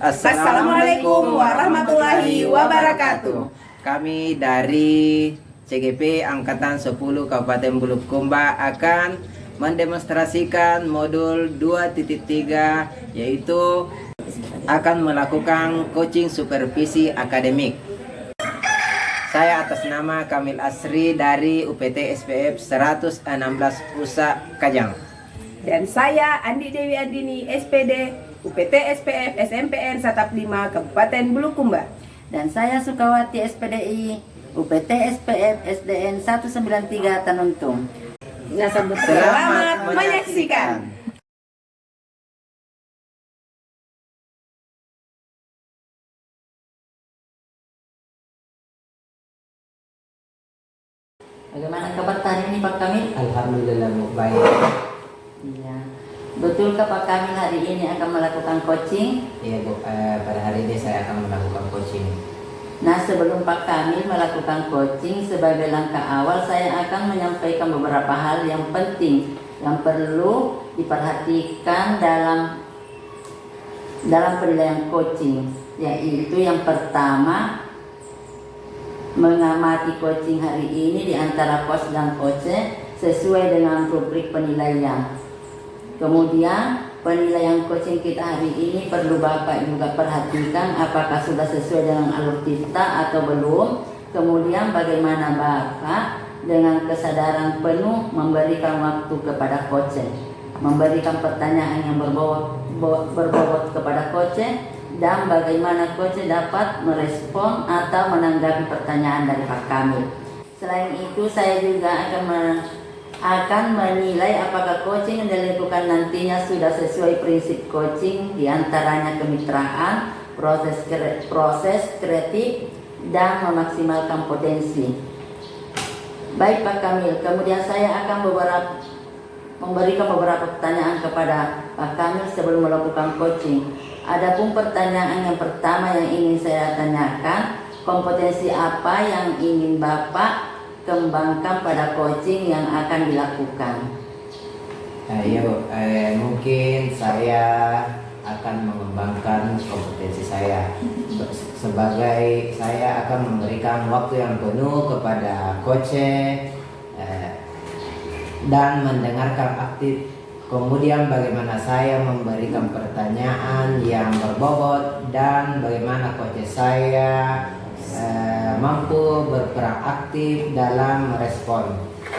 Assalamualaikum warahmatullahi wabarakatuh. Kami dari CGP Angkatan 10 Kabupaten Bulukumba akan mendemonstrasikan modul 2.3, yaitu akan melakukan coaching supervisi akademik. Saya atas nama Kamil Asri dari UPT SPF 116 USA Kajang. Dan saya Andi Dewi Andini SPD UPT SPF SMPN Satap 5 Kabupaten Bulukumba. Dan saya Sukawati SPDI UPT SPF SDN 193 Tanuntung. Selamat menyaksikan. Bagaimana kabar hari ini Pak Kamil? Alhamdulillah baik. Iya. Betulkah Pak Kamil hari ini akan melakukan coaching? Iya Bu, pada hari ini saya akan melakukan coaching. Nah, sebelum Pak Kamil melakukan coaching, sebagai langkah awal saya akan menyampaikan beberapa hal yang penting yang perlu diperhatikan dalam penilaian coaching, yaitu yang pertama, mengamati coaching hari ini di antara coach dan coach sesuai dengan rubrik penilaian. Kemudian penilaian coaching kita hari ini perlu Bapak juga perhatikan apakah sudah sesuai dengan alur kita atau belum. Kemudian bagaimana Bapak dengan kesadaran penuh memberikan waktu kepada coach, memberikan pertanyaan yang berbobot kepada coach, dan bagaimana coach dapat merespon atau menanggapi pertanyaan dari Pak Kamil. Selain itu saya juga akan menilai apakah coaching yang dilakukan nantinya sudah sesuai prinsip coaching, diantaranya kemitraan, proses kreatif, dan memaksimalkan potensi. Baik Pak Kamil, kemudian saya akan memberikan beberapa pertanyaan kepada Pak Kamil sebelum melakukan coaching. Adapun pertanyaan yang pertama yang ingin saya tanyakan, kompetensi apa yang ingin Bapak kembangkan pada coaching yang akan dilakukan? Iya Bu, mungkin saya akan mengembangkan kompetensi saya. Sebagai saya akan memberikan waktu yang penuh kepada coach dan mendengarkan aktif. Kemudian bagaimana saya memberikan pertanyaan yang berbobot dan bagaimana coach saya mampu berperan aktif dalam merespon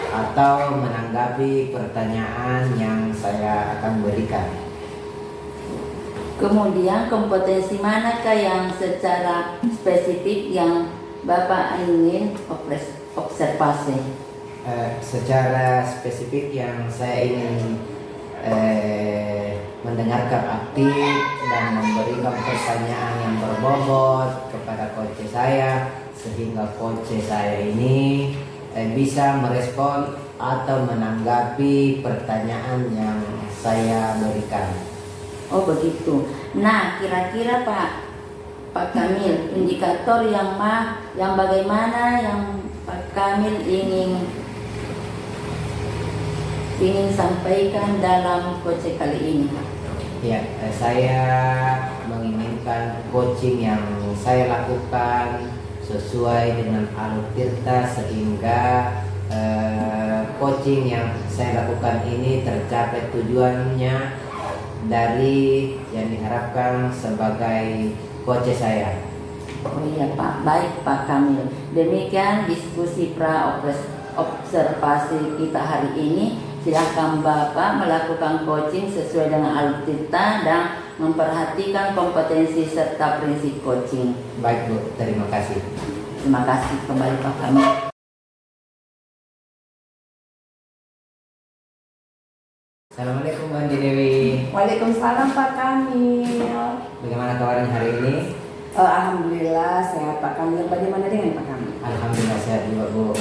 atau menanggapi pertanyaan yang saya akan berikan. Kemudian kompetensi manakah yang secara spesifik yang Bapak ingin observasi? Secara spesifik yang saya ingin mendengarkan aktif dan memberikan pertanyaan yang berbobot kepada coach saya, sehingga coach saya ini bisa merespon atau menanggapi pertanyaan yang saya berikan. Oh begitu. Nah, kira-kira Pak Kamil, indikator yang bagaimana yang Pak Kamil ingin sampaikan dalam coaching kali ini? Ya, saya menginginkan coaching yang saya lakukan sesuai dengan alur tirta, sehingga coaching yang saya lakukan ini tercapai tujuannya dari yang diharapkan sebagai coach saya. Oh iya Pak, baik Pak Kamil. Demikian diskusi observasi kita hari ini. Silakan Bapak melakukan coaching sesuai dengan alur kita dan memperhatikan kompetensi serta prinsip coaching. Baik Bu, terima kasih. Terima kasih kembali Pak Kamil. Assalamualaikum Bu Andi Dewi. Waalaikumsalam Pak Kamil. Bagaimana kabarnya hari ini? Alhamdulillah sehat Pak Kamil. Bagaimana dengan Pak Kamil? Alhamdulillah sehat juga Bu.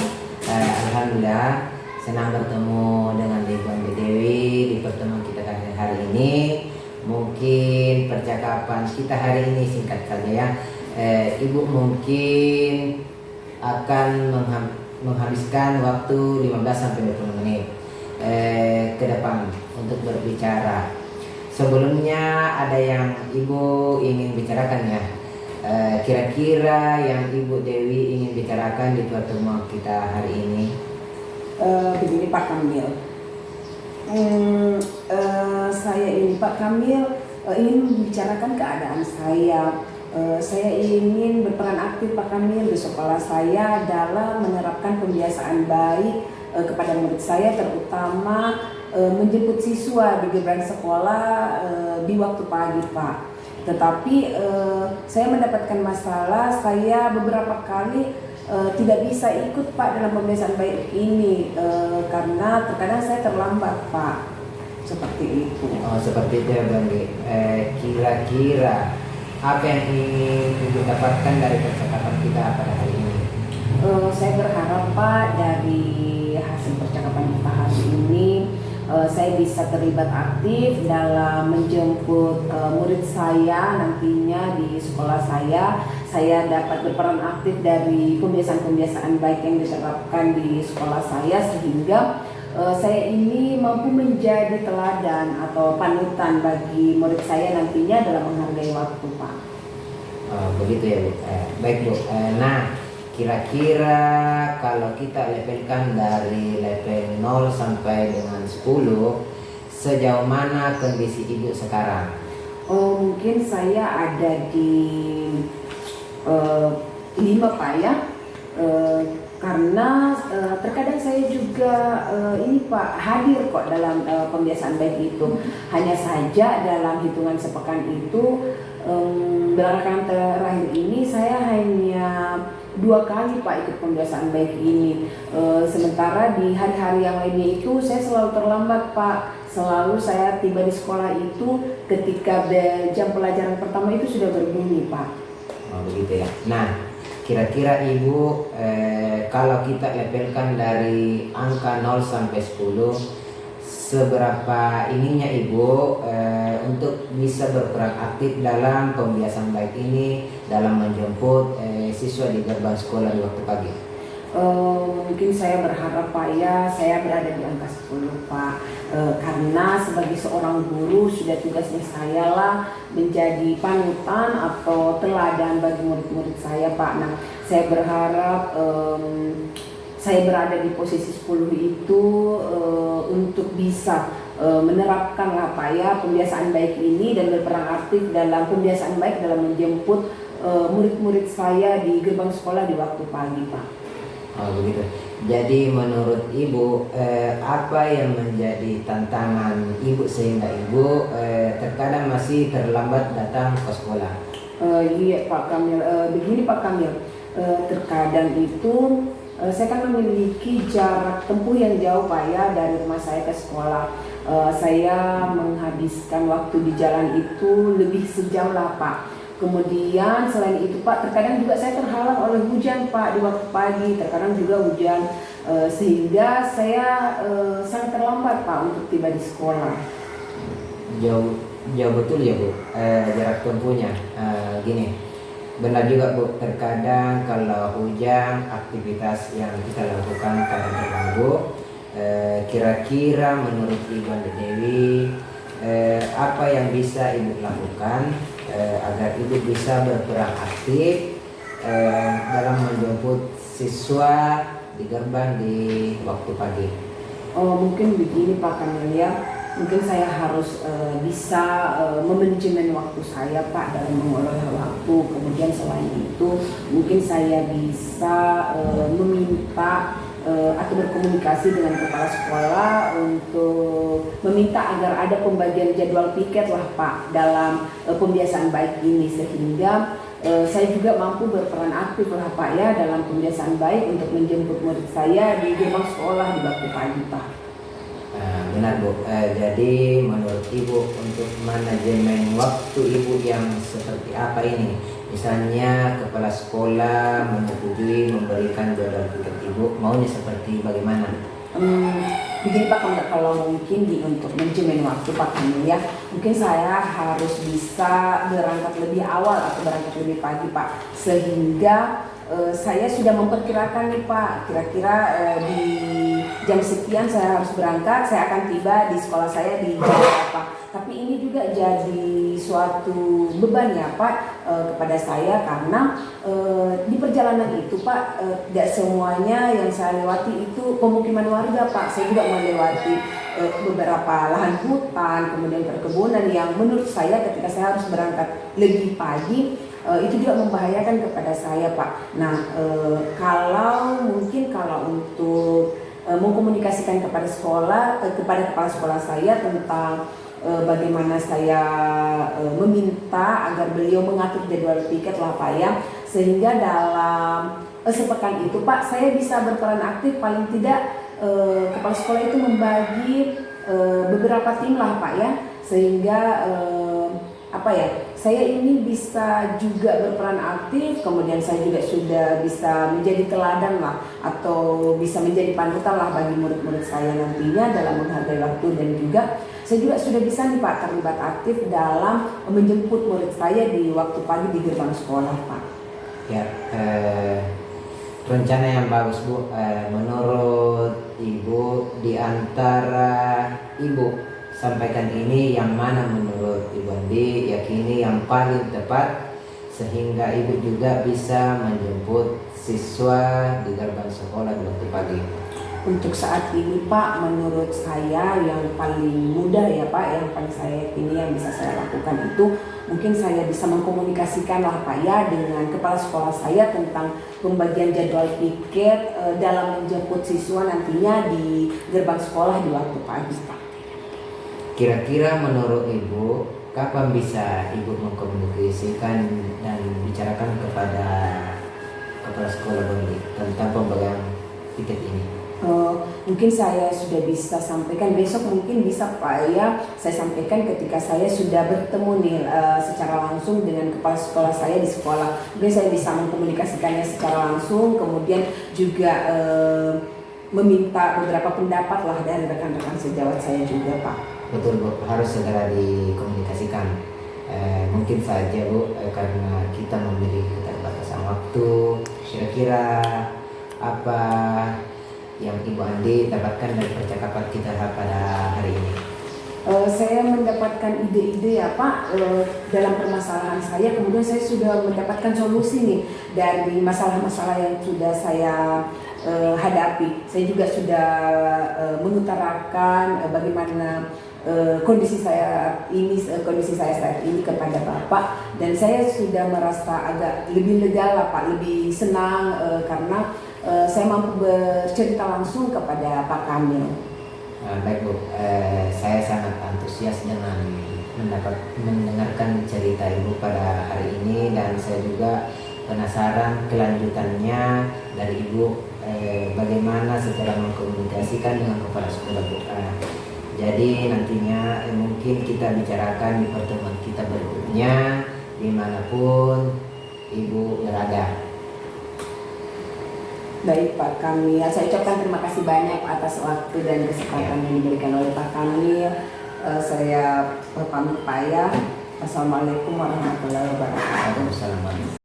Alhamdulillah senang bertemu dengan Ibu Andi Dewi di pertemuan kita hari ini. Mungkin percakapan kita hari ini singkat saja ya. Ibu mungkin akan menghabiskan waktu 15-20 menit ke depan untuk berbicara. Sebelumnya ada yang Ibu ingin bicarakan ya. Kira-kira yang Ibu Dewi ingin bicarakan di pertemuan kita hari ini. Begini Pak Kamil, saya ini Pak Kamil ingin membicarakan keadaan saya. Saya ingin berperan aktif Pak Kamil di sekolah saya dalam menerapkan pembiasaan baik kepada murid saya, terutama menjemput siswa di gerbang sekolah di waktu pagi Pak. Tetapi saya mendapatkan masalah, saya beberapa kali tidak bisa ikut Pak dalam pembiasaan baik ini karena terkadang saya terlambat Pak, seperti itu. Oh, seperti itu ya Bang. Kira-kira apa yang ingin Ibu dapatkan dari percakapan kita pada hari ini? Saya berharap Pak dari hasil percakapan kita hari ini saya bisa terlibat aktif dalam menjemput murid saya nantinya di sekolah saya. Saya dapat berperan aktif dari pembiasaan-pembiasaan baik yang diterapkan di sekolah saya sehingga saya ini mampu menjadi teladan atau panutan bagi murid saya nantinya dalam menghargai waktu Pak. Begitu ya Bu. Baik Bu. Nah, kira-kira kalau kita levelkan dari level 0 sampai dengan 10, sejauh mana kondisi Ibu sekarang? Mungkin saya ada di 5 Pak ya. Karena terkadang saya juga ini Pak hadir kok dalam pembiasaan baik itu. Hanya saja dalam hitungan sepekan itu belakangan terakhir ini saya hanya 2 kali Pak ikut pembiasaan baik ini. Sementara di hari-hari yang lainnya itu saya selalu terlambat Pak. Selalu saya tiba di sekolah itu ketika jam pelajaran pertama itu sudah berbunyi Pak. Oh begitu ya. Nah, kira-kira Ibu kalau kita levelkan dari angka 0 sampai 10, seberapa ininya Ibu untuk bisa berperan aktif dalam pembiasaan baik ini dalam menjemput siswa di gerbang sekolah di waktu pagi? Mungkin saya berharap Pak ya, saya berada di angka 10 Pak, karena sebagai seorang guru sudah tugasnya saya lah menjadi panutan atau teladan bagi murid-murid saya Pak. Nah, saya berharap saya berada di posisi 10 itu untuk bisa menerapkan lah Pak ya pembiasaan baik ini dan berperan aktif dalam pembiasaan baik dalam menjemput murid-murid saya di gerbang sekolah di waktu pagi Pak. Oh begitu. Jadi menurut Ibu apa yang menjadi tantangan Ibu sehingga Ibu terkadang masih terlambat datang ke sekolah? Iya Pak Kamil, begini Pak Kamil, terkadang itu saya kan memiliki jarak tempuh yang jauh Pak ya dari rumah saya ke sekolah. Saya menghabiskan waktu di jalan itu lebih sejam lah Pak. Kemudian selain itu Pak, terkadang juga saya terhalang oleh hujan Pak di waktu pagi, terkadang juga hujan sehingga saya sangat terlambat Pak untuk tiba di sekolah. Jauh betul ya Bu jarak tempuhnya. Gini, benar juga Bu, terkadang kalau hujan aktivitas yang kita lakukan kadang terganggu. Kira-kira menurut Ibu Dewi apa yang bisa Ibu lakukan agar Ibu bisa berperan aktif dalam menjemput siswa di gerbang di waktu pagi? Mungkin begini Pak Kamil ya, mungkin saya harus bisa memanajemen waktu saya Pak dalam mengelola waktu. Kemudian selain itu mungkin saya bisa meminta atau berkomunikasi dengan kepala sekolah untuk meminta agar ada pembagian jadwal piket lah Pak dalam pembiasaan baik ini sehingga saya juga mampu berperan aktif lah Pak ya dalam pembiasaan baik untuk menjemput murid saya di gerbang sekolah di waktu pagi Pak. Benar Bu, jadi menurut Ibu untuk manajemen waktu Ibu yang seperti apa ini? Misalnya kepala sekolah menyetujui memberikan jadwal piket Ibu, maunya seperti bagaimana? Begini Pak, kalau mungkin untuk manajemen waktu Pak Kamil ya, mungkin saya harus bisa berangkat lebih awal atau berangkat lebih pagi Pak, sehingga saya sudah memperkirakan nih Pak, kira-kira di jam sekian saya harus berangkat, saya akan tiba di sekolah saya di jam berapa. Tapi ini juga jadi suatu beban ya Pak kepada saya, karena di perjalanan itu Pak, tidak semuanya yang saya lewati itu pemukiman warga Pak. Saya juga melewati beberapa lahan hutan, kemudian perkebunan yang menurut saya ketika saya harus berangkat lebih pagi, itu juga membahayakan kepada saya Pak. Nah, kalau untuk mengkomunikasikan kepada sekolah, kepada kepala sekolah saya tentang bagaimana saya meminta agar beliau mengatur jadwal piket lah Pak ya, sehingga dalam sepekan itu Pak saya bisa berperan aktif, paling tidak kepala sekolah itu membagi beberapa tim lah Pak ya, sehingga saya ini bisa juga berperan aktif, kemudian saya juga sudah bisa menjadi teladan lah, atau bisa menjadi panutan lah bagi murid-murid saya nantinya dalam menghargai waktu, dan juga saya juga sudah bisa nih Pak terlibat aktif dalam menjemput murid saya di waktu pagi di gerbang sekolah Pak. Ya, rencana yang bagus Bu. Menurut Ibu, di antara Ibu sampaikan ini, yang mana menurut Ibu Andi yakini yang paling tepat sehingga Ibu juga bisa menjemput siswa di gerbang sekolah di waktu pagi? Untuk saat ini Pak, menurut saya yang paling mudah ya Pak, yang paling saya yakini yang bisa saya lakukan itu mungkin saya bisa mengkomunikasikan lah Pak ya dengan kepala sekolah saya tentang pembagian jadwal piket dalam menjemput siswa nantinya di gerbang sekolah di waktu pagi Pak. Kira-kira menurut Ibu, kapan bisa Ibu mengkomunikasikan dan bicarakan kepada kepala sekolah Bondi tentang pembagian piket ini? Mungkin saya sudah bisa sampaikan besok, mungkin bisa Pak ya, saya sampaikan ketika saya sudah bertemu nih secara langsung dengan kepala sekolah saya di sekolah. Mungkin saya bisa mengkomunikasikannya secara langsung, kemudian juga meminta beberapa pendapat lah dari rekan-rekan sejawat saya juga Pak. Betul Bu, harus segera dikomunikasikan. Mungkin saja Bu, karena kita memiliki keterbatasan waktu, kira-kira apa yang Ibu Andi dapatkan dari percakapan kita pada hari ini? Saya mendapatkan ide-ide ya Pak dalam permasalahan saya, kemudian saya sudah mendapatkan solusi nih dari masalah-masalah yang sudah saya hadapi. Saya juga sudah mengutarakan bagaimana kondisi saya saat ini kepada Bapak, dan saya sudah merasa agak lebih lega lah Pak, lebih senang karena saya mampu bercerita langsung kepada Pak Kamil. Baik Bu, saya sangat antusias dengan mendengarkan cerita Ibu pada hari ini, dan saya juga penasaran kelanjutannya dari Ibu, bagaimana setelah mengkomunikasikan dengan kepala sekolah Bu. Jadi nantinya mungkin kita bicarakan di pertemuan kita berikutnya dimanapun Ibu berada. Baik Pak Kamil, saya ucapkan terima kasih banyak atas waktu dan kesempatan yang diberikan oleh Pak Kamil. Saya pamit Pak ya. Assalamualaikum warahmatullahi wabarakatuh. Assalamualaikum.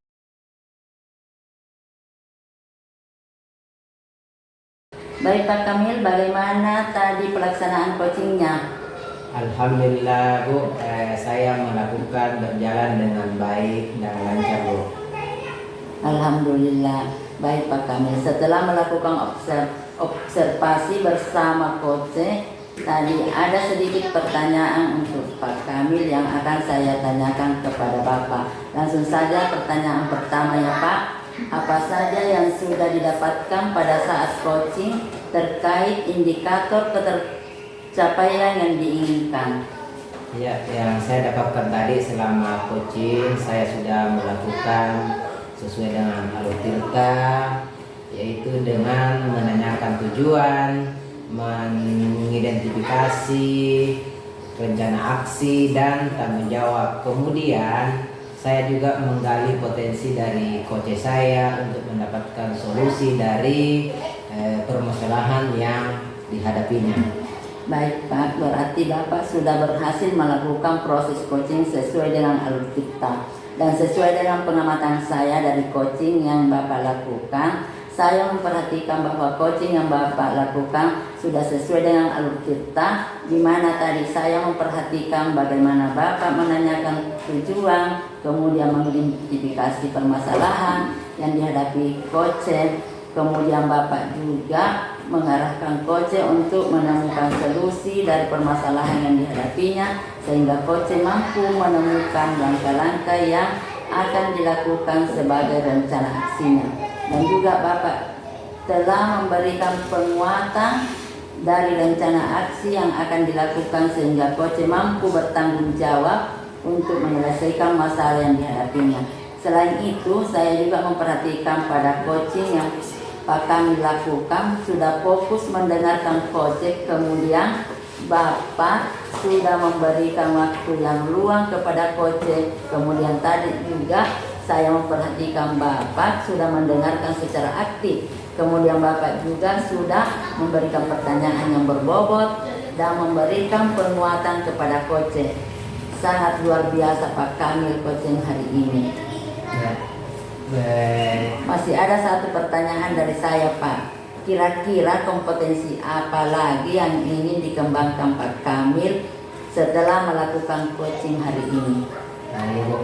Baik Pak Kamil, bagaimana tadi pelaksanaan coachingnya? Alhamdulillah Bu, saya melakukan berjalan dengan baik dan lancar Bu. Alhamdulillah. Baik Pak Kamil, setelah melakukan observasi bersama coach, tadi ada sedikit pertanyaan untuk Pak Kamil yang akan saya tanyakan kepada Bapak. Langsung saja pertanyaan pertama ya Pak. Apa saja yang sudah didapatkan pada saat coaching terkait indikator ketercapaian yang diinginkan? Ya, yang saya dapatkan tadi selama coaching, saya sudah melakukan sesuai dengan alur tirta, yaitu dengan menanyakan tujuan, mengidentifikasi rencana aksi dan tanggung jawab. Kemudian saya juga menggali potensi dari coach saya untuk mendapatkan solusi dari permasalahan yang dihadapinya. Baik Pak, berarti Bapak sudah berhasil melakukan proses coaching sesuai dengan alur tirta. Dan sesuai dengan pengamatan saya dari coaching yang Bapak lakukan, saya memperhatikan bahwa coaching yang Bapak lakukan sudah sesuai dengan alur kita, di mana tadi saya memperhatikan bagaimana Bapak menanyakan tujuan, kemudian mengidentifikasi permasalahan yang dihadapi coach, kemudian Bapak juga mengarahkan coach untuk menemukan solusi dari permasalahan yang dihadapinya, sehingga coach mampu menemukan langkah-langkah yang akan dilakukan sebagai rencana aksinya. Dan juga Bapak telah memberikan penguatan dari rencana aksi yang akan dilakukan, sehingga coach mampu bertanggung jawab untuk menyelesaikan masalah yang dihadapinya. Selain itu, saya juga memperhatikan pada coaching yang Pak kami lakukan sudah fokus mendengarkan coach, kemudian Bapak sudah memberikan waktu yang luang kepada coach, kemudian tadi juga saya memperhatikan Bapak sudah mendengarkan secara aktif, kemudian Bapak juga sudah memberikan pertanyaan yang berbobot dan memberikan penguatan kepada coach. Sangat luar biasa Pak Kamil coaching hari ini. Ya. Masih ada satu pertanyaan dari saya Pak. Kira-kira kompetensi apa lagi yang ingin dikembangkan Pak Kamil setelah melakukan coaching hari ini? Nah, Ibu,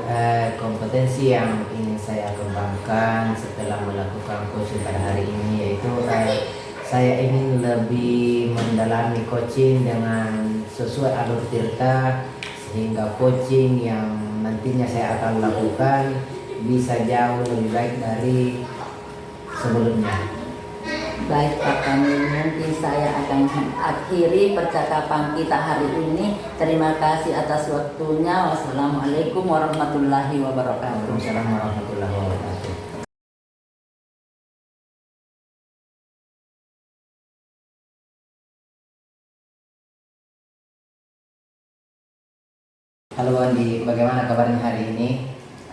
kompetensi yang ingin saya kembangkan setelah melakukan coaching pada hari ini yaitu saya ingin lebih mendalami coaching dengan sesuai alur tirta, sehingga coaching yang nantinya saya akan lakukan bisa jauh lebih baik dari sebelumnya. Baik Pak Kamil, mungkin saya akan akhiri percakapan kita hari ini. Terima kasih atas waktunya. Wassalamualaikum warahmatullahi wabarakatuh. Waalaikumsalam warahmatullahi wabarakatuh. Halo Andi, bagaimana kabarnya hari ini?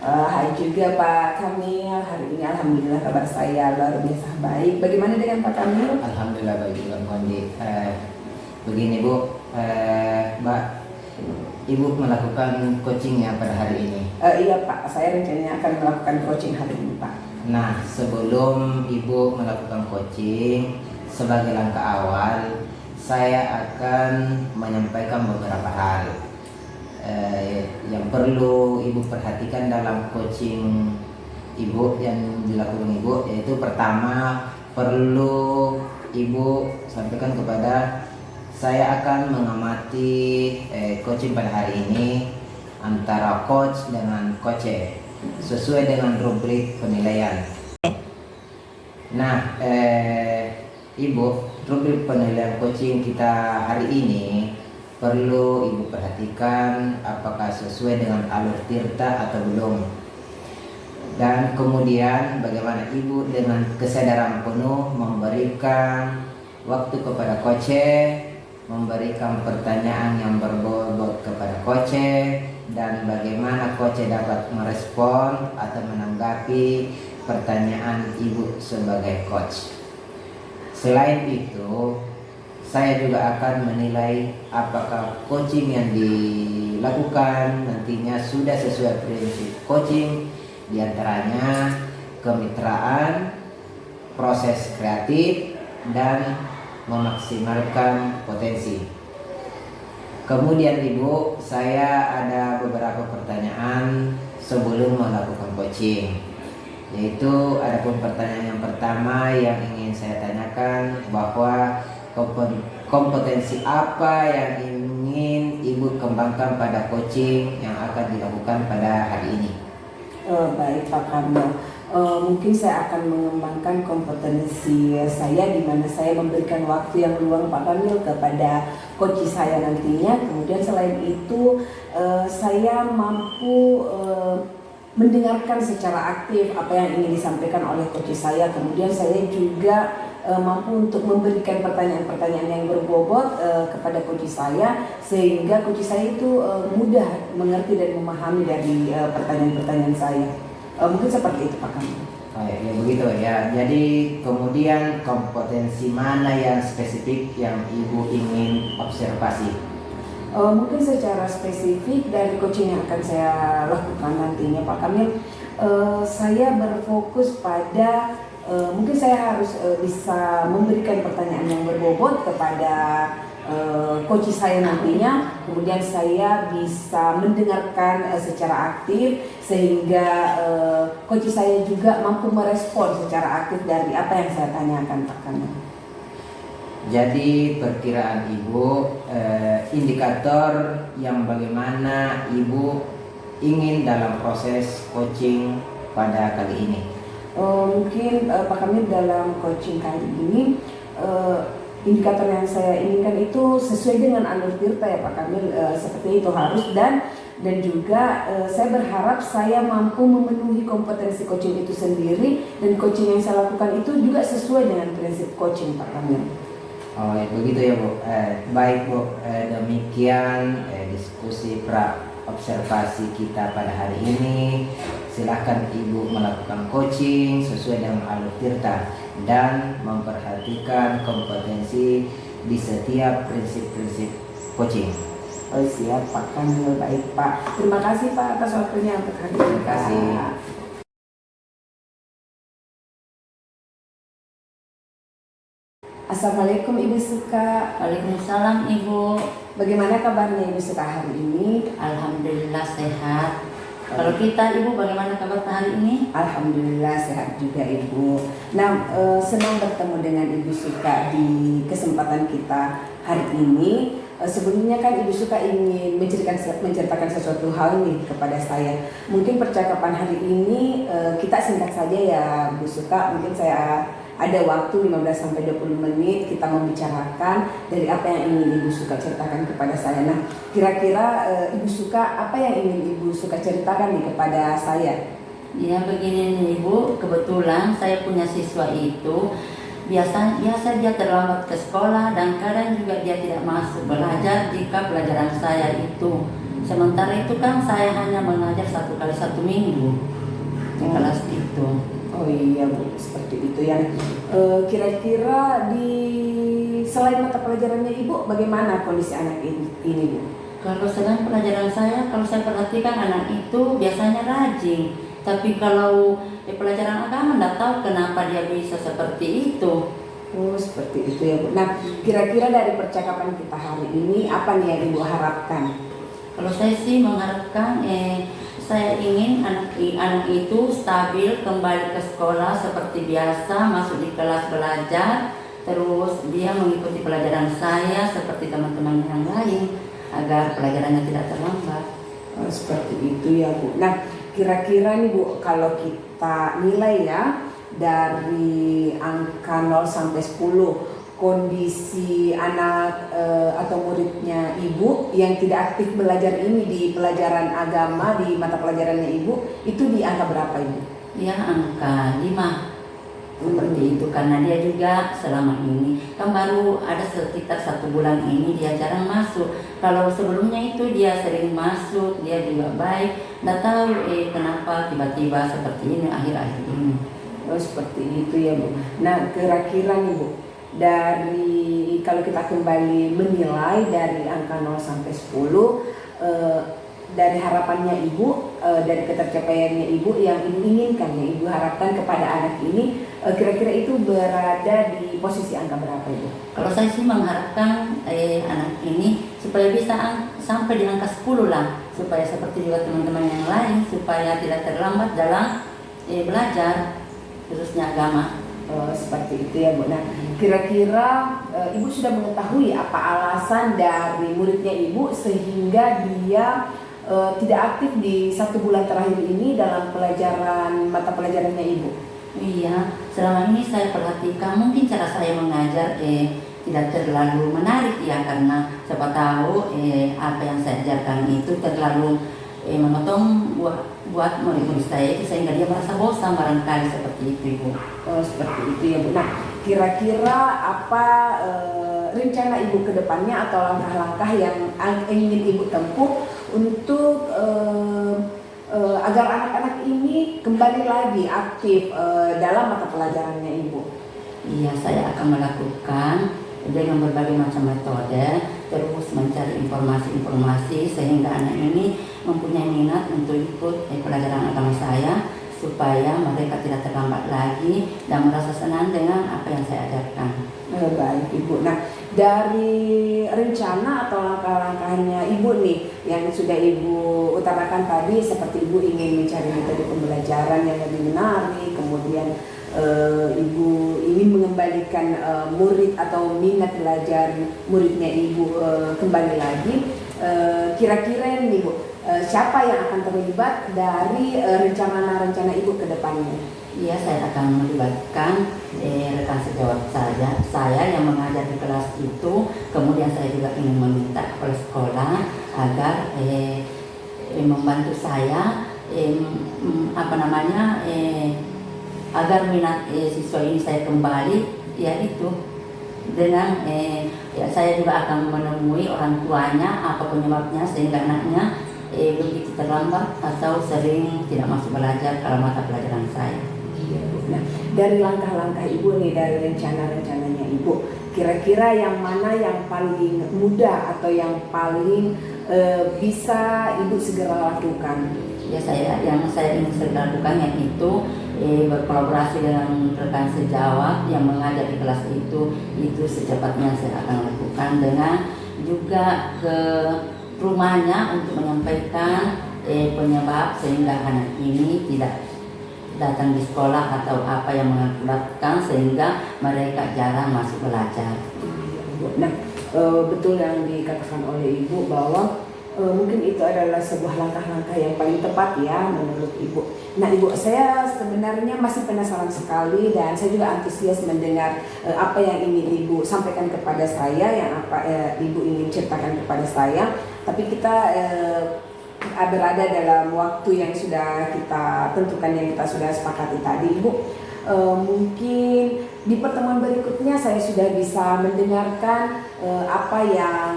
Hai juga Pak Kamil, hari ini alhamdulillah kabar saya luar biasa baik. Bagaimana dengan Pak Kamil? Alhamdulillah baik juga Bu Andi. Begini Bu, Mbak, Ibu melakukan coachingnya pada hari ini. Iya Pak, saya rencananya akan melakukan coaching hari ini Pak. Nah, sebelum Ibu melakukan coaching, sebagai langkah awal, saya akan menyampaikan beberapa hal yang perlu Ibu perhatikan dalam coaching Ibu yang dilakukan Ibu, yaitu pertama perlu Ibu sampaikan kepada saya akan mengamati coaching pada hari ini antara coach dengan coach sesuai dengan rubrik penilaian. Nah, Ibu, rubrik penilaian coaching kita hari ini perlu Ibu perhatikan apakah sesuai dengan alur tirta atau belum. Dan kemudian bagaimana Ibu dengan kesadaran penuh memberikan waktu kepada coach, memberikan pertanyaan yang berbobot kepada coach, dan bagaimana coach dapat merespon atau menanggapi pertanyaan Ibu sebagai coach. Selain itu, saya juga akan menilai apakah coaching yang dilakukan nantinya sudah sesuai prinsip coaching, diantaranya kemitraan, proses kreatif, dan memaksimalkan potensi. Kemudian Ibu, saya ada beberapa pertanyaan sebelum melakukan coaching, yaitu adapun pertanyaan yang pertama yang ingin saya tanyakan bahwa kompetensi apa yang ingin Ibu kembangkan pada coaching yang akan dilakukan pada hari ini? Baik Pak Kamil, mungkin saya akan mengembangkan kompetensi saya di mana saya memberikan waktu yang luang Pak Kamil kepada coach saya nantinya. Kemudian selain itu saya mampu mendengarkan secara aktif apa yang ingin disampaikan oleh coach saya. Kemudian saya juga mampu untuk memberikan pertanyaan-pertanyaan yang berbobot kepada coach saya, sehingga coach saya itu mudah mengerti dan memahami dari pertanyaan-pertanyaan saya. Mungkin seperti itu Pak Kamil. Ya begitu ya. Jadi kemudian kompetensi mana yang spesifik yang Ibu ingin observasi? Mungkin secara spesifik dari coaching yang akan saya lakukan nantinya Pak Kamil, saya berfokus pada mungkin saya harus bisa memberikan pertanyaan yang berbobot kepada coach saya nantinya, kemudian saya bisa mendengarkan secara aktif sehingga coach saya juga mampu merespon secara aktif dari apa yang saya tanyakan Pak Kamil. Jadi perkiraan Ibu, indikator yang bagaimana Ibu ingin dalam proses coaching pada kali ini? Mungkin Pak Kamil dalam coaching kali ini indikator yang saya inginkan itu sesuai dengan alur tirta ya Pak Kamil, seperti itu harus dan juga saya berharap saya mampu memenuhi kompetensi coaching itu sendiri dan coaching yang saya lakukan itu juga sesuai dengan prinsip coaching Pak Kamil. Oh ya, begitu ya Bu. Baik Bu, demikian diskusi observasi kita pada hari ini. Silahkan Ibu melakukan coaching sesuai dengan alur tirta dan memperhatikan kompetensi di setiap prinsip-prinsip coaching. Oh siap Pak Kamil, baik Pak. Terima kasih Pak atas waktunya untuk hari ini. Terima kasih. Assalamualaikum Ibu Suka. Waalaikumsalam Ibu. Bagaimana kabarnya Ibu Suka hari ini? Alhamdulillah sehat. Kalau kita Ibu bagaimana kabar hari ini? Alhamdulillah sehat juga Ibu. Nah, senang bertemu dengan Ibu Suka di kesempatan kita hari ini. Sebelumnya kan Ibu Suka ingin menceritakan sesuatu hal nih kepada saya. Mungkin percakapan hari ini kita singkat saja ya Bu Suka. Mungkin saya ada waktu 15-20 menit kita membicarakan dari apa yang ingin Ibu Suka ceritakan kepada saya. Nah, kira-kira Ibu Suka apa yang ingin Ibu Suka ceritakan nih kepada saya? Ya begini nih Ibu, kebetulan saya punya siswa itu biasa dia terlambat ke sekolah dan kadang juga dia tidak masuk belajar jika pelajaran saya itu. Sementara itu kan saya hanya mengajar 1 kali 1 minggu di kelas itu. Oh iya Bu, seperti itu ya. Kira-kira di selain mata pelajarannya Ibu, bagaimana kondisi anak ini Bu? Kalau selain pelajaran saya, kalau saya perhatikan anak itu biasanya rajin. Tapi kalau pelajaran agama tidak tahu kenapa dia bisa seperti itu. Oh seperti itu ya Bu. Nah kira-kira dari percakapan kita hari ini apa nih yang Ibu harapkan? Kalau saya sih mengharapkan saya ingin anak itu stabil kembali ke sekolah seperti biasa, masuk di kelas belajar, terus dia mengikuti pelajaran saya seperti teman-teman yang lain agar pelajarannya tidak terlambat. Oh, seperti itu ya Bu. Nah kira-kira nih Bu, kalau kita nilai ya dari angka 0 sampai 10 kondisi anak atau muridnya Ibu yang tidak aktif belajar ini di pelajaran agama, di mata pelajarannya Ibu, itu di angka berapa Ibu? Ya angka 5 seperti itu karena dia juga selama ini kan baru ada sekitar 1 bulan ini dia jarang masuk. Kalau sebelumnya itu dia sering masuk, dia juga baik. Nggak tahu kenapa tiba-tiba seperti ini akhir-akhir ini. Oh seperti itu ya Bu. Nah kira-kira nih Bu, dari kalau kita kembali menilai dari angka 0 sampai 10 dari harapannya Ibu, dari ketercapaiannya Ibu yang Ibu inginkan, yang Ibu harapkan kepada anak ini, kira-kira itu berada di posisi angka berapa Ibu? Kalau saya sih mengharapkan anak ini supaya bisa sampai di angka 10 lah, supaya seperti juga teman-teman yang lain, supaya tidak terlambat dalam belajar khususnya agama. Seperti itu ya Bu. Nah kira-kira Ibu sudah mengetahui apa alasan dari muridnya Ibu sehingga dia tidak aktif di 1 bulan terakhir ini dalam pelajaran mata pelajarannya Ibu? Iya, selama ini saya perhatikan mungkin cara saya mengajar tidak terlalu menarik ya, karena siapa tahu apa yang saya ajarkan itu terlalu memotong buat murid-murid saya itu sehingga dia merasa bosan barangkali seperti itu Ibu. Oh seperti itu ya Bu. Nah kira-kira apa rencana Ibu ke depannya atau langkah-langkah yang ingin Ibu tempuh untuk agar anak-anak ini kembali lagi aktif dalam mata pelajarannya Ibu? Iya, saya akan melakukan dengan berbagai macam metode, terus mencari informasi-informasi sehingga anak ini mempunyai minat untuk ikut pelajaran agama saya, supaya mereka tidak terlambat lagi dan merasa senang dengan apa yang saya ajarkan. Baik Ibu. Nah, dari rencana atau langkah-langkahnya Ibu nih yang sudah Ibu utarakan tadi, seperti Ibu ingin mencari metode pembelajaran yang lebih menarik, kemudian Ibu ingin mengembalikan murid atau minat belajar muridnya Ibu kembali lagi. Kira-kira nih Bu, siapa yang akan terlibat dari rencana-rencana Ibu ke depannya? Iya, saya akan melibatkan rekan sejawat saya yang mengajar di kelas itu. Kemudian saya juga ingin meminta kepala sekolah agar membantu saya agar minat siswa ini saya kembali, yaitu dengan saya juga akan menemui orang tuanya apa penyebabnya sehingga anaknya begitu terlambat atau sering tidak masuk belajar kalau mata pelajaran saya. Nah, dari langkah-langkah Ibu nih, dari rencana-rencananya Ibu, kira-kira yang mana yang paling mudah atau yang paling bisa Ibu segera lakukan? Ya, yang saya ingin segera lakukan yaitu berkolaborasi dengan rekan sejawat yang mengajar di kelas itu secepatnya saya akan lakukan, dengan juga ke rumahnya untuk menyampaikan penyebab sehingga anak ini tidak datang di sekolah atau apa yang mengakibatkan sehingga mereka jarang masuk belajar. Nah, betul yang dikatakan oleh Ibu bahwa mungkin itu adalah sebuah langkah-langkah yang paling tepat ya menurut Ibu. Nah Ibu, saya sebenarnya masih penasaran sekali dan saya juga antusias mendengar apa yang ingin Ibu sampaikan kepada saya, yang apa Ibu ingin ceritakan kepada saya. Tapi kita berada dalam waktu yang sudah kita tentukan, yang kita sudah sepakati tadi Ibu. Mungkin di pertemuan berikutnya saya sudah bisa mendengarkan apa yang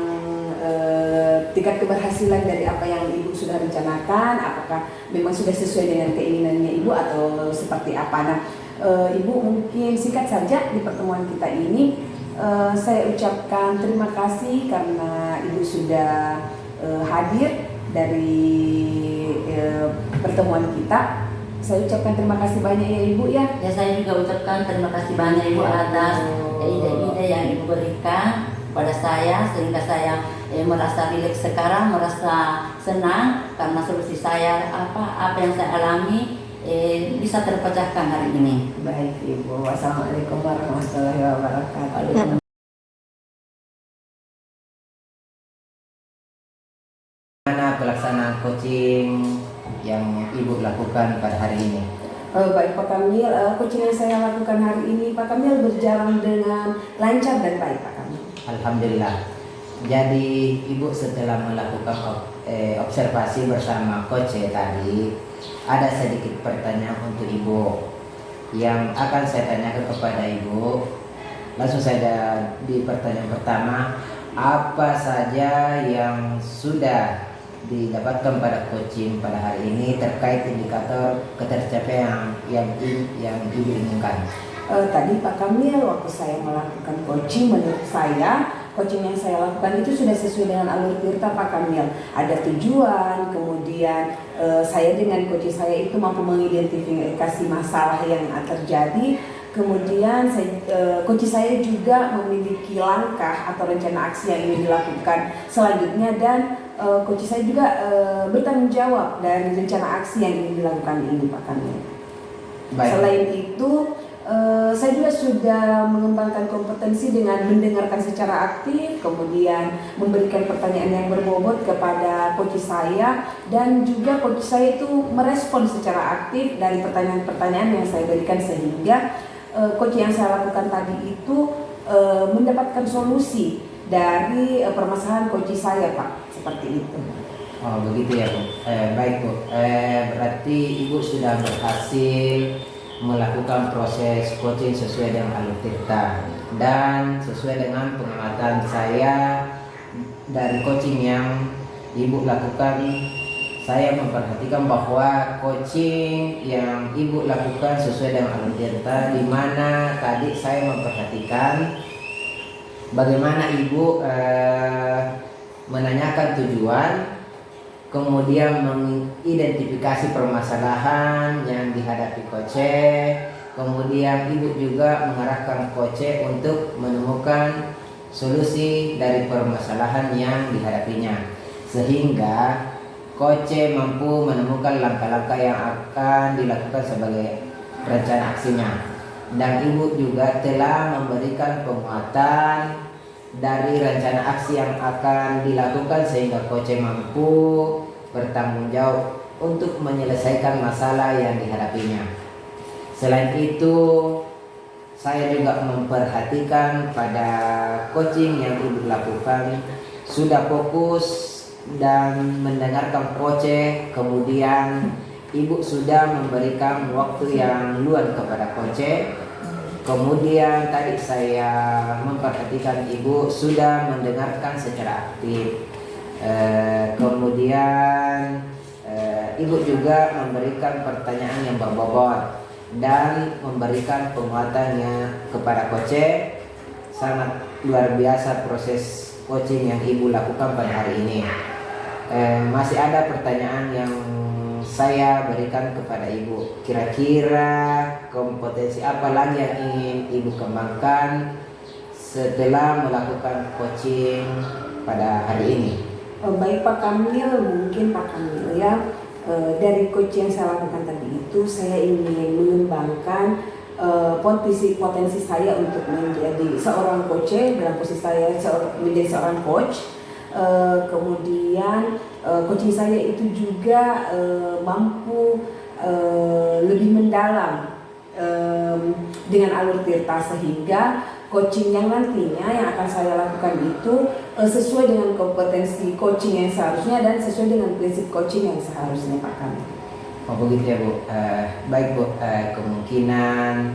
tingkat keberhasilan dari apa yang Ibu sudah rencanakan, apakah memang sudah sesuai dengan keinginannya Ibu atau seperti apa. Nah, Ibu mungkin singkat saja di pertemuan kita ini, saya ucapkan terima kasih karena Ibu sudah hadir dari pertemuan kita. Saya ucapkan terima kasih banyak ya Ibu ya. Ya, saya juga ucapkan terima kasih banyak Ibu atas ide-ide yang Ibu berikan pada saya sehingga saya merasa rileks sekarang, merasa senang karena solusi saya apa yang saya alami bisa terpecahkan hari ini. Baik Ibu. Wassalamualaikum warahmatullahi wabarakatuh. Pelaksanaan coaching yang Ibu lakukan pada hari ini? Baik Pak Kamil, coaching yang saya lakukan hari ini Pak Kamil berjalan dengan lancar dan baik Pak Kamil. Alhamdulillah. Jadi Ibu setelah melakukan observasi bersama coach tadi, ada sedikit pertanyaan untuk Ibu yang akan saya tanyakan kepada Ibu. Langsung saja di pertanyaan pertama, apa saja yang sudah didapatkan pada coaching pada hari ini terkait indikator ketercapaian yang Ibu inginkan? Tadi Pak Kamil, waktu saya melakukan coaching, menurut saya coaching yang saya lakukan itu sudah sesuai dengan alur tirta Pak Kamil. Ada tujuan, kemudian saya dengan coaching saya itu mampu mengidentifikasi masalah yang terjadi. Kemudian coaching saya juga memiliki langkah atau rencana aksi yang ingin dilakukan selanjutnya, dan coaching saya juga bertanggung jawab dari rencana aksi yang ingin dilakukan ini Pak Kamil. Selain itu, saya juga sudah mengembangkan kompetensi dengan mendengarkan secara aktif, kemudian memberikan pertanyaan yang berbobot kepada coach saya, dan juga coach saya itu merespon secara aktif dari pertanyaan-pertanyaan yang saya berikan, sehingga coach yang saya lakukan tadi itu mendapatkan solusi dari permasalahan coach saya Pak, seperti itu. Oh begitu ya Bu. Baik Bu, berarti Ibu sudah berhasil melakukan proses coaching sesuai dengan alur tirta, dan sesuai dengan pengamatan saya dari coaching yang Ibu lakukan, saya memperhatikan bahwa coaching yang Ibu lakukan sesuai dengan alur tirta, di mana tadi saya memperhatikan bagaimana Ibu menanyakan tujuan, kemudian mengidentifikasi permasalahan yang dihadapi coache, kemudian Ibu juga mengarahkan coache untuk menemukan solusi dari permasalahan yang dihadapinya, sehingga coache mampu menemukan langkah-langkah yang akan dilakukan sebagai rencana aksinya. Dan Ibu juga telah memberikan penguatan dari rencana aksi yang akan dilakukan, sehingga coache mampu bertanggung jawab untuk menyelesaikan masalah yang dihadapinya. Selain itu, saya juga memperhatikan pada coaching yang Ibu lakukan sudah fokus dan mendengarkan coache, kemudian Ibu sudah memberikan waktu yang luang kepada coache. Kemudian tadi saya memperhatikan Ibu sudah mendengarkan secara aktif. Kemudian Ibu juga memberikan pertanyaan yang berbobot dan memberikan penguatannya kepada coache. Sangat luar biasa proses coaching yang Ibu lakukan pada hari ini. Masih ada pertanyaan yang saya berikan kepada Ibu. Kira-kira kompetensi apa lagi yang ingin Ibu kembangkan setelah melakukan coaching pada hari ini? Baik Pak Kamil, mungkin Pak Kamil ya, dari coaching yang saya lakukan tadi itu saya ingin mengembangkan potensi saya untuk menjadi seorang coach, dalam posisi saya menjadi seorang coach. Kemudian coaching saya itu juga mampu lebih mendalam dengan alur tirta, sehingga coaching yang nantinya yang akan saya lakukan itu sesuai dengan kompetensi coaching yang seharusnya dan sesuai dengan prinsip coaching yang seharusnya Pak Kamil. Oh begitu ya Bu. Baik Bu, kemungkinan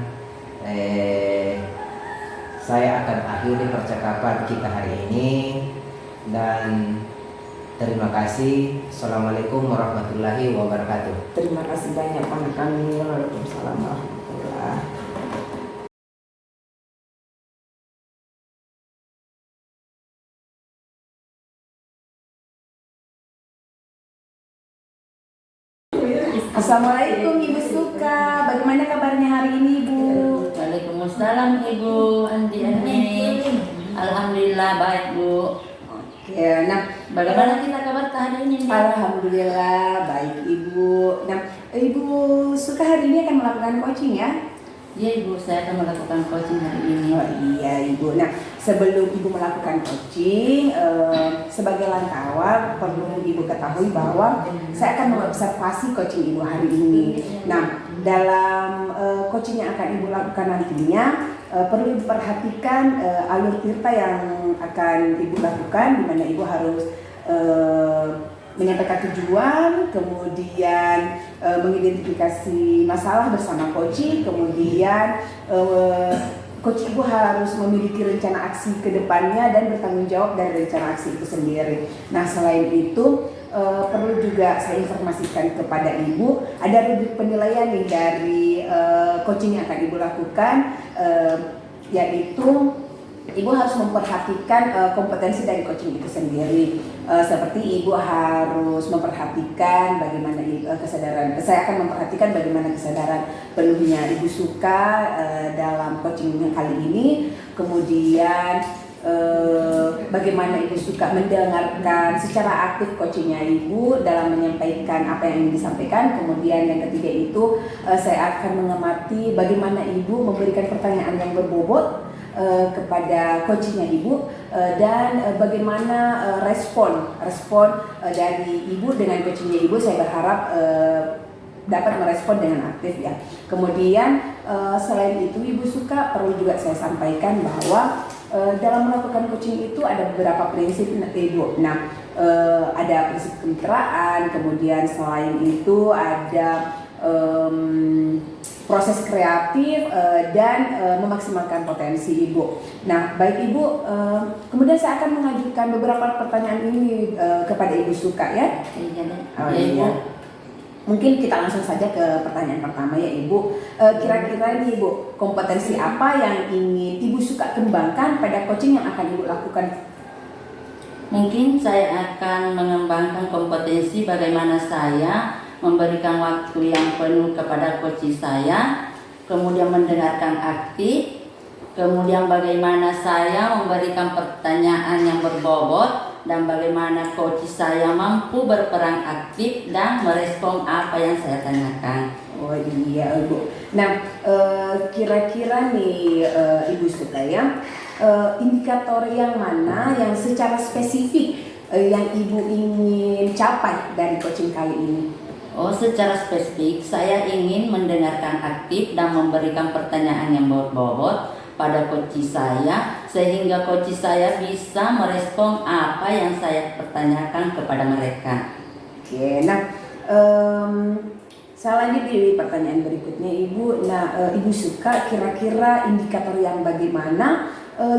saya akan akhiri percakapan kita hari ini, dan terima kasih. Assalamualaikum warahmatullahi wabarakatuh. Terima kasih banyak Pak Kamil. Waalaikumsalam warahmatullahi. Assalamualaikum Ibu Suka, bagaimana kabarnya hari ini Ibu? Waalaikumsalam Ibu Andi. Alhamdulillah baik Bu. Oke, nah Bagaimana kita kabar hari ini? Alhamdulillah baik Ibu. Nah Ibu Suka hari ini akan melakukan coaching ya? Iya Ibu, saya akan melakukan coaching hari ini. Oh iya Ibu. Nah sebelum Ibu melakukan coaching, sebagai langkah awal perlu Ibu ketahui bahwa saya akan mengobservasi coaching Ibu hari ini. Nah dalam coaching yang akan Ibu lakukan nantinya, perlu diperhatikan alur tirta yang akan Ibu lakukan, di mana Ibu harus menyampaikan tujuan, kemudian mengidentifikasi masalah bersama coach, kemudian coach Ibu harus memiliki rencana aksi ke depannya dan bertanggung jawab dari rencana aksi itu sendiri. Nah selain itu perlu juga saya informasikan kepada Ibu, ada rubrik penilaian nih dari coaching yang akan Ibu lakukan, yaitu Ibu harus memperhatikan kompetensi dari coaching itu sendiri. Seperti Ibu harus memperhatikan bagaimana kesadaran. Saya akan memperhatikan bagaimana kesadaran penuhnya Ibu Suka dalam coaching kali ini. Kemudian bagaimana Ibu Suka mendengarkan secara aktif coachingnya Ibu dalam menyampaikan apa yang ingin disampaikan. Kemudian yang ketiga itu saya akan mengamati bagaimana Ibu memberikan pertanyaan yang berbobot kepada coachingnya Ibu, dan bagaimana respon dari Ibu dengan coachingnya Ibu. Saya berharap dapat merespon dengan aktif ya. Kemudian selain itu Ibu Suka perlu juga saya sampaikan bahwa dalam melakukan coaching itu ada beberapa prinsip Ibu. Nah ada prinsip kemitraan, kemudian selain itu ada proses kreatif dan memaksimalkan potensi Ibu. Nah, baik Ibu, kemudian saya akan mengajukan beberapa pertanyaan ini kepada Ibu Suka ya. Iya, Oh, Ibu. iya. Mungkin kita langsung saja ke pertanyaan pertama ya Ibu. Kira-kira nih Ibu, kompetensi apa yang ingin Ibu suka kembangkan pada coaching yang akan Ibu lakukan? Mungkin saya akan mengembangkan kompetensi bagaimana saya memberikan waktu yang penuh kepada coach saya, kemudian mendengarkan aktif, kemudian bagaimana saya memberikan pertanyaan yang berbobot, dan bagaimana coach saya mampu berperan aktif dan merespon apa yang saya tanyakan. Oh iya Ibu. Nah, kira-kira nih Ibu suka ya, indikator yang mana yang secara spesifik yang Ibu ingin capai dari coaching kali ini? Oh, secara spesifik saya ingin mendengarkan aktif dan memberikan pertanyaan yang berbobot pada coach saya, sehingga coach saya bisa merespon apa yang saya pertanyakan kepada mereka. Oke, nah saya lanjut di pertanyaan berikutnya Ibu. Nah, Ibu suka kira-kira indikator yang bagaimana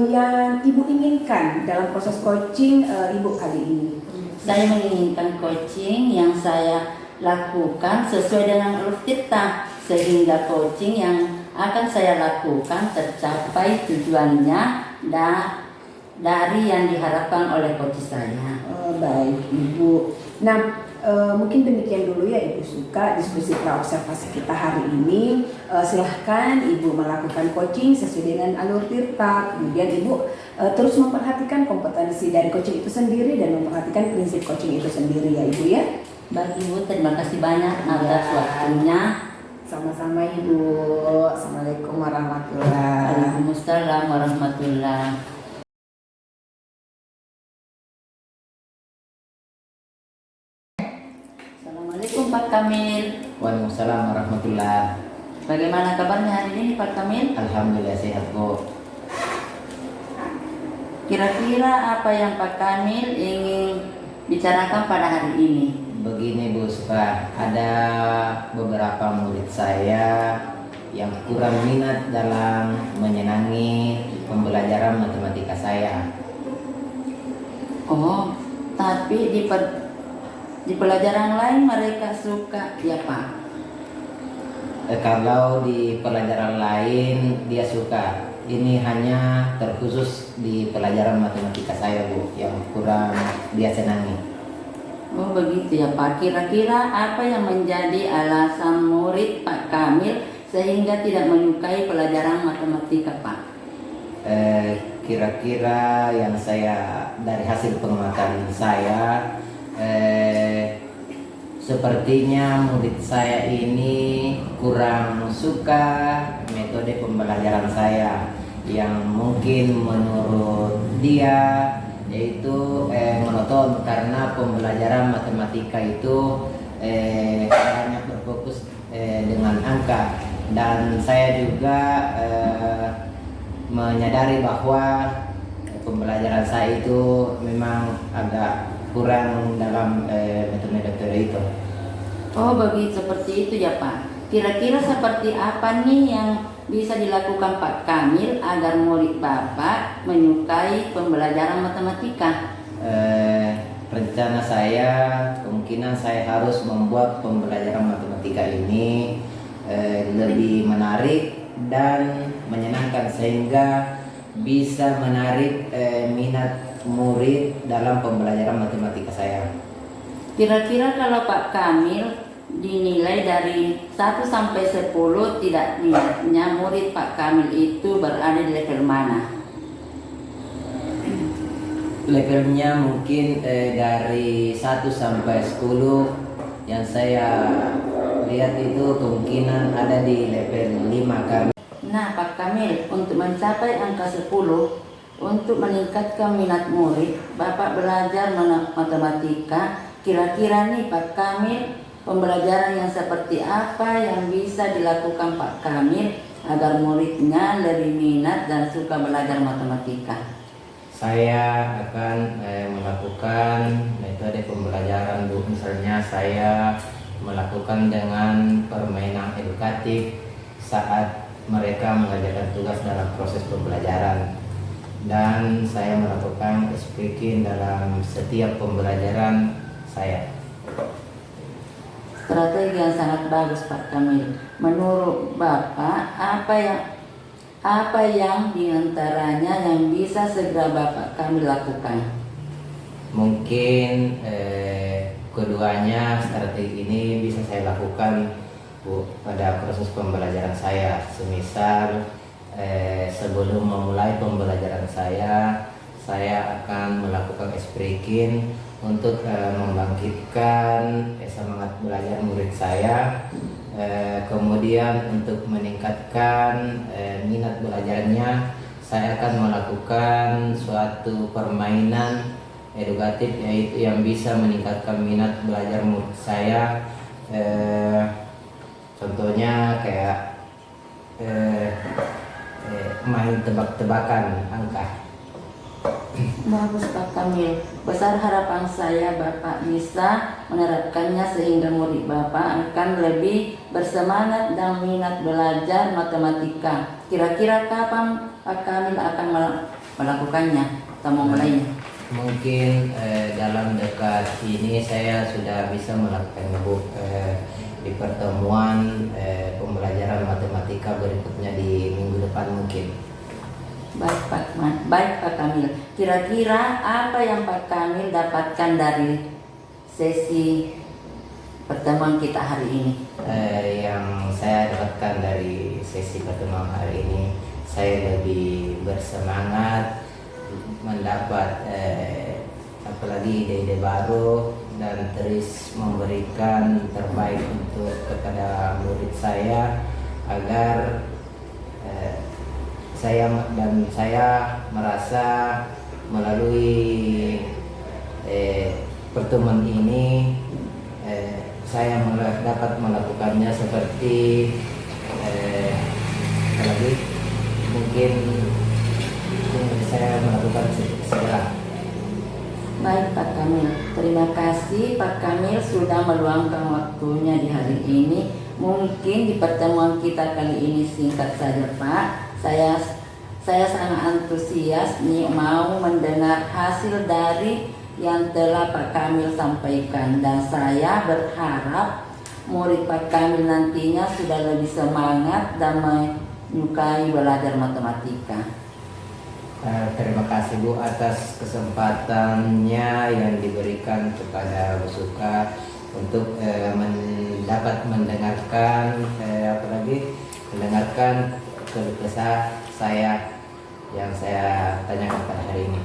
yang Ibu inginkan dalam proses coaching Ibu kali ini? Saya menginginkan coaching yang saya lakukan sesuai dengan alur tirta, sehingga coaching yang akan saya lakukan tercapai tujuannya dari yang diharapkan oleh coach saya. Baik Ibu. Nah, mungkin demikian dulu ya Ibu suka diskusi praobservasi kita hari ini. Silahkan Ibu melakukan coaching sesuai dengan alur tirta. Kemudian Ibu terus memperhatikan kompetensi dari coaching itu sendiri dan memperhatikan prinsip coaching itu sendiri ya Ibu ya. Baik Ibu, terima kasih banyak atas waktunya. Sama-sama Ibu. Assalamualaikum warahmatullahi. Waalaikumsalam warahmatullahi. Assalamualaikum Pak Kamil. Waalaikumsalam warahmatullahi. Bagaimana kabarnya hari ini Pak Kamil? Alhamdulillah sehat Bu. Kira-kira apa yang Pak Kamil ingin bicarakan pada hari ini? Begini Bu Suka, ada beberapa murid saya yang kurang minat dalam menyenangi pembelajaran matematika saya. Oh, tapi di pelajaran lain mereka suka ya Pak? Kalau di pelajaran lain dia suka, ini hanya terkhusus di pelajaran matematika saya Bu yang kurang dia senangi. Oh begitu ya Pak. Kira-kira apa yang menjadi alasan murid Pak Kamil sehingga tidak menyukai pelajaran matematika Pak? Kira-kira yang saya dari hasil pengamatan saya, sepertinya murid saya ini kurang suka metode pembelajaran saya yang mungkin menurut dia yaitu monoton, karena pembelajaran matematika itu banyak berfokus dengan angka, dan saya juga menyadari bahwa pembelajaran saya itu memang agak kurang dalam metode-metode itu. Oh begitu, seperti itu ya Pak. Kira-kira seperti apa nih yang bisa dilakukan Pak Kamil agar murid Bapak menyukai pembelajaran matematika? Rencana saya kemungkinan saya harus membuat pembelajaran matematika ini lebih menarik dan menyenangkan, sehingga bisa menarik minat murid dalam pembelajaran matematika saya. Kira-kira kalau Pak Kamil dinilai dari 1 sampai 10, tidak minatnya murid Pak Kamil itu berada di level mana? Levelnya mungkin dari 1 sampai 10 yang saya lihat itu kemungkinan ada di level 5 kan. Nah Pak Kamil, untuk mencapai angka 10, untuk meningkatkan minat murid Bapak belajar matematika, kira-kira nih Pak Kamil, pembelajaran yang seperti apa yang bisa dilakukan Pak Kamil agar muridnya lebih minat dan suka belajar matematika? Saya akan melakukan metode pembelajaran Bu. Misalnya saya melakukan dengan permainan edukatif saat mereka mengerjakan tugas dalam proses pembelajaran, dan saya melakukan speaking dalam setiap pembelajaran saya. Strategi yang sangat bagus Pak Kamil. Menurut Bapak, apa yang diantaranya yang bisa segera Bapak Kamil lakukan? Mungkin keduanya strategi ini bisa saya lakukan Bu pada proses pembelajaran saya. Semisal sebelum memulai pembelajaran saya akan melakukan speaking untuk membangkitkan semangat belajar murid saya. Kemudian untuk meningkatkan minat belajarnya, saya akan melakukan suatu permainan edukatif yaitu yang bisa meningkatkan minat belajar murid saya. Contohnya kayak main tebak-tebakan angka. Bagus Pak Kamil. Besar harapan saya Bapak bisa menerapkannya sehingga murid Bapak akan lebih bersemangat dan minat belajar matematika. Kira-kira kapan Pak Kamil akan melakukannya atau memulainya? Mungkin dalam dekat ini saya sudah bisa melakukannya Bu, di pertemuan pembelajaran matematika berikutnya di minggu depan mungkin. Baik Pak Kamil. Kira-kira apa yang Pak Kamil dapatkan dari sesi pertemuan kita hari ini? Yang saya dapatkan dari sesi pertemuan hari ini, saya lebih bersemangat mendapat apalagi ide-ide baru dan terus memberikan terbaik untuk kepada murid saya agar saya merasa melalui pertemuan ini saya dapat melakukannya seperti apalagi mungkin saya melakukan segera. Baik Pak Kamil, terima kasih Pak Kamil sudah meluangkan waktunya di hari ini. Mungkin di pertemuan kita kali ini singkat saja Pak. Saya sangat antusias nih mau mendengar hasil dari yang telah Pak Kamil sampaikan, dan saya berharap murid Pak Kamil nantinya sudah lebih semangat dan menyukai belajar matematika. Terima kasih Bu atas kesempatannya yang diberikan kepada Bu Suka untuk dapat mendengarkan mendengarkan keluh kesah saya yang saya tanyakan pada hari ini.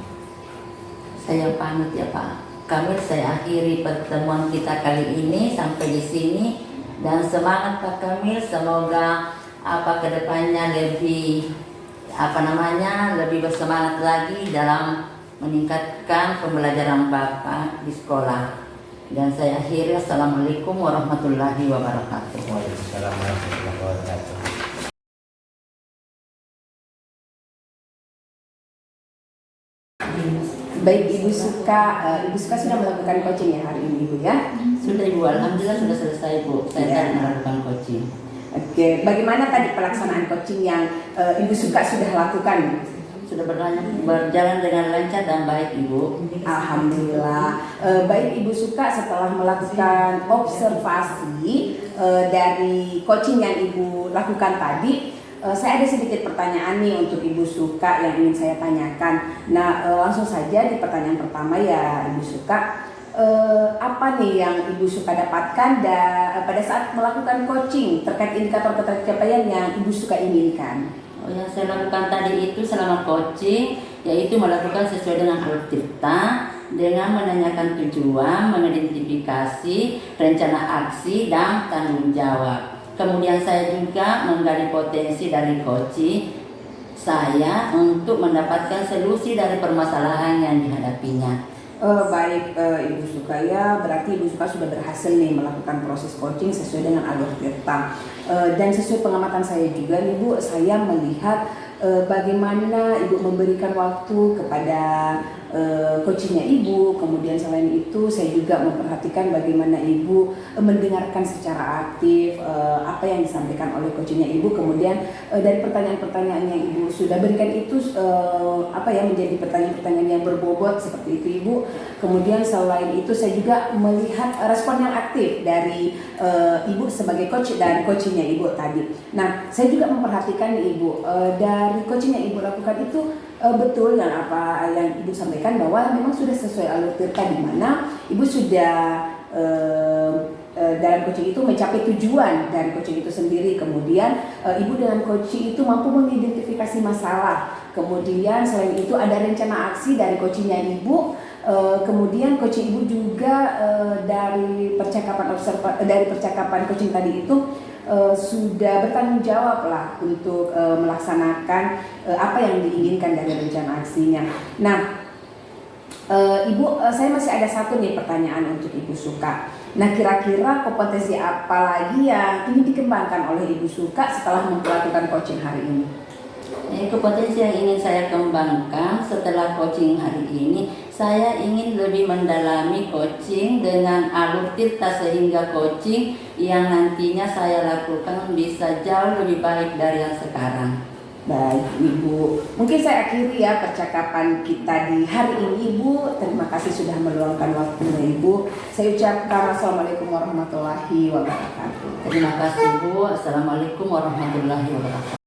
Saya pamit ya Pak Kamil, saya akhiri pertemuan kita kali ini sampai di sini, dan semangat Pak Kamil, semoga kedepannya lebih lebih bersemangat lagi dalam meningkatkan pembelajaran Bapak di sekolah. Dan saya akhiri, assalamualaikum warahmatullahi wabarakatuh. Waalaikumsalam warahmatullahi wabarakatuh. Baik Ibu Suka, Ibu Suka sudah melakukan coaching ya hari ini Ibu ya? Sudah Ibu, alhamdulillah sudah selesai Bu. Saya tadi melakukan coaching. Oke, bagaimana tadi pelaksanaan coaching yang Ibu Suka sudah lakukan? Sudah berjalan dengan lancar dan baik Ibu. Alhamdulillah. Baik Ibu Suka, setelah melakukan observasi dari coaching yang Ibu lakukan tadi, saya ada sedikit pertanyaan nih untuk Ibu Suka yang ingin saya tanyakan. Nah, langsung saja di pertanyaan pertama ya Ibu Suka. Apa nih yang Ibu Suka dapatkan pada saat melakukan coaching terkait indikator pencapaian yang Ibu Suka inginkan? Yang saya lakukan tadi itu selama coaching, yaitu melakukan sesuai dengan alur cipta, dengan menanyakan tujuan, mengidentifikasi rencana aksi dan tanggung jawab. Kemudian saya juga menggali potensi dari coaching saya untuk mendapatkan solusi dari permasalahan yang dihadapinya. Baik Ibu Suka ya, berarti Ibu Suka sudah berhasil nih melakukan proses coaching sesuai dengan alur cipta. Dan sesuai pengamatan saya juga nih Bu, saya melihat bagaimana Ibu memberikan waktu kepada coachingnya Ibu. Kemudian selain itu saya juga memperhatikan bagaimana Ibu mendengarkan secara aktif apa yang disampaikan oleh coachingnya Ibu. Kemudian dari pertanyaan-pertanyaan yang Ibu sudah berikan itu menjadi pertanyaan-pertanyaan yang berbobot seperti itu Ibu. Kemudian selain itu saya juga melihat respon yang aktif dari Ibu sebagai coach dan coachingnya Ibu tadi. Nah, saya juga memperhatikan nih Ibu, dari coaching yang Ibu lakukan itu betul yang apa yang Ibu sampaikan bahwa memang sudah sesuai alur tirta, di mana Ibu sudah dalam coaching itu mencapai tujuan dari coaching itu sendiri. Kemudian Ibu dengan coaching itu mampu mengidentifikasi masalah. Kemudian selain itu ada rencana aksi dari coachingnya Ibu. Kemudian coaching Ibu juga dari percakapan coaching tadi itu sudah bertanggung jawab lah untuk melaksanakan apa yang diinginkan dari rencana aksinya. Nah, Ibu, saya masih ada satu nih pertanyaan untuk Ibu Suka. Nah, kira-kira kompetensi apa lagi yang ingin dikembangkan oleh Ibu Suka setelah melakukan coaching hari ini? Kompetensi yang ingin saya kembangkan setelah coaching hari ini, saya ingin lebih mendalami coaching dengan alur tirta, sehingga coaching yang nantinya saya lakukan bisa jauh lebih baik dari yang sekarang. Baik Ibu, mungkin saya akhiri ya percakapan kita di hari ini Ibu. Terima kasih sudah meluangkan waktunya Ibu. Saya ucapkan Assalamualaikum warahmatullahi wabarakatuh. Terima kasih Bu. Assalamualaikum warahmatullahi wabarakatuh.